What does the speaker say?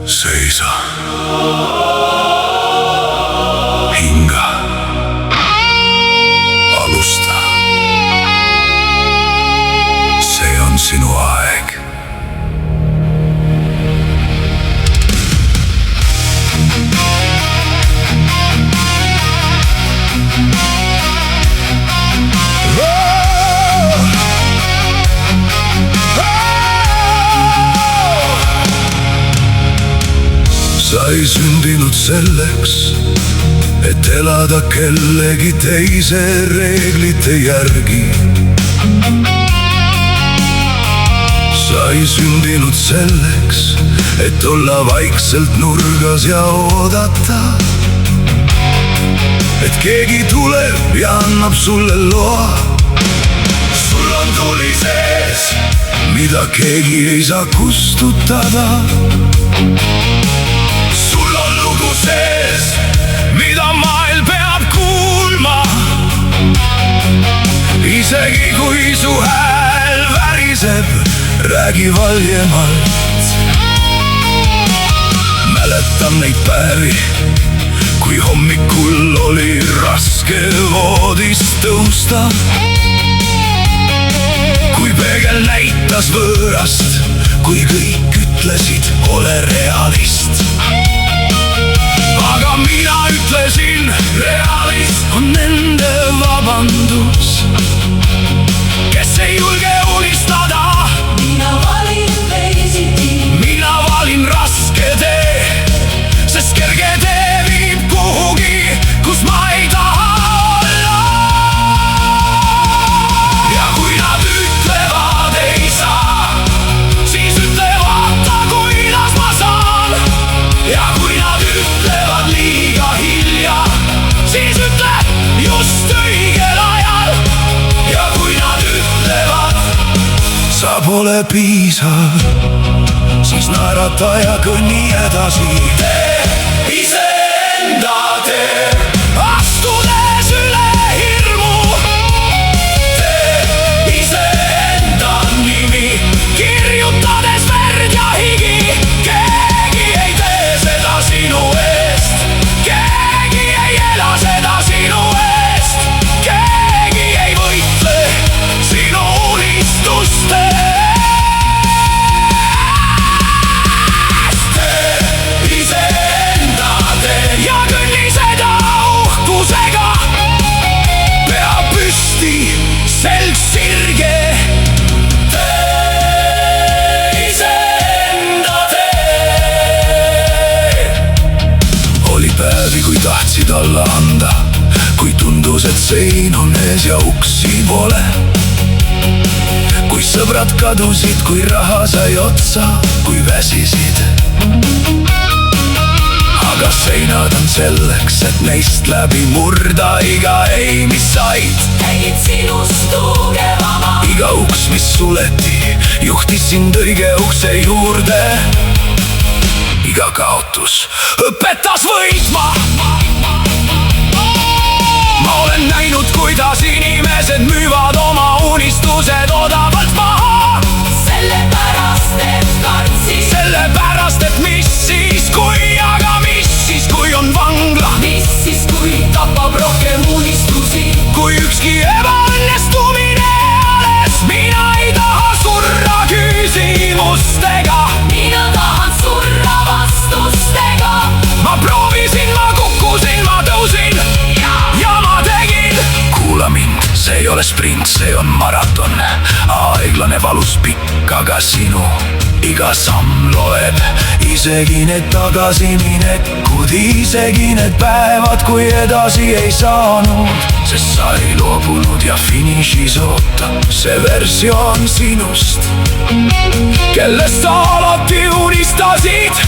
seisa, hinga, alusta. See on sinu aeg. Sa ei sündinud selleks, et elada kellegi teise reeglite järgi. Sa ei sündinud selleks, et olla vaikselt nurgas ja oodata, et keegi tuleb ja annab sulle loa. Sul on tuli sees, mida keegi ei saa kustutada. Sul on lugu sees, mida maailm peab kuulma. Isegi kui su hääl väriseb, räägi valjemalt. Mäletan neid päevi, kui hommikul oli raske voodist tõusta. Kui peegel näitas võõrast, kui kõik ütlesid, ole realist. Aga mina ütlesin, realist on nende vabandus, kes ei julge unistada. Mina valin teisiti. Mina valin raske tee, sest kerge tee viib kuhugi, kus ma ei taha olla. Ja kui nad ütlevad ei saa, siis ütle vaata, kuidas ma saan. Ja kui nad ütlevad liiga hilja, siis ütle just õigel ajal. Ja kui nad ütlevad sa pole piisav, siis naerata ja kõnni edasi. Tee iseenda tee, astudes üle hirmu. Tee iseenda nimi, kirjutades verd ja higi. Keegi ei tee seda sinu eest, keegi ei ela seda sinu eest. Keegi ei võitle sinu unistuste eest. Tee iseenda tee ja kõnni seda uhkusega. Pea püsti, selg sirge. Tee iseenda tee. Oli päevi, kui tahtsid alla anda, kui tundus, et sein on ees ja uksi pole. Kui sõbrad kadusid, kui raha sai otsa, kui väsisid. Aga seinad on selleks, et neist läbi murda iga ei, mis said. Tegid sinust tugevama. Iga uks, mis suleti, juhtis sind õige ukse juurde. Iga kaotus õpetas võitma. Ma olen näinud, kuidas inimesed müüvad oma unistused odavalt maha. Sellepärast, et kartsid. Sellepärast, et mis siis kui, aga mis siis kui on vangla. Mis siis kui tapab rohkem unistusi. Kui ükski ebaõnnestumine alles, mina ei taha surra küsimustega. Mina tahan surra vastustega. Ma proovisin, ma kukkusin, ma tõusin ja ma tegin. Kuula mind, see ei ole sprint, see on maraton. Aeglane, valus, pikk, aga sinu iga samm loeb. Isegi need tagasiminekud, isegi need päevad, kui edasi ei saanud. Sest sa ei loobunud ja finišis ootab see versioon sinust, kellest sa alati unistasid.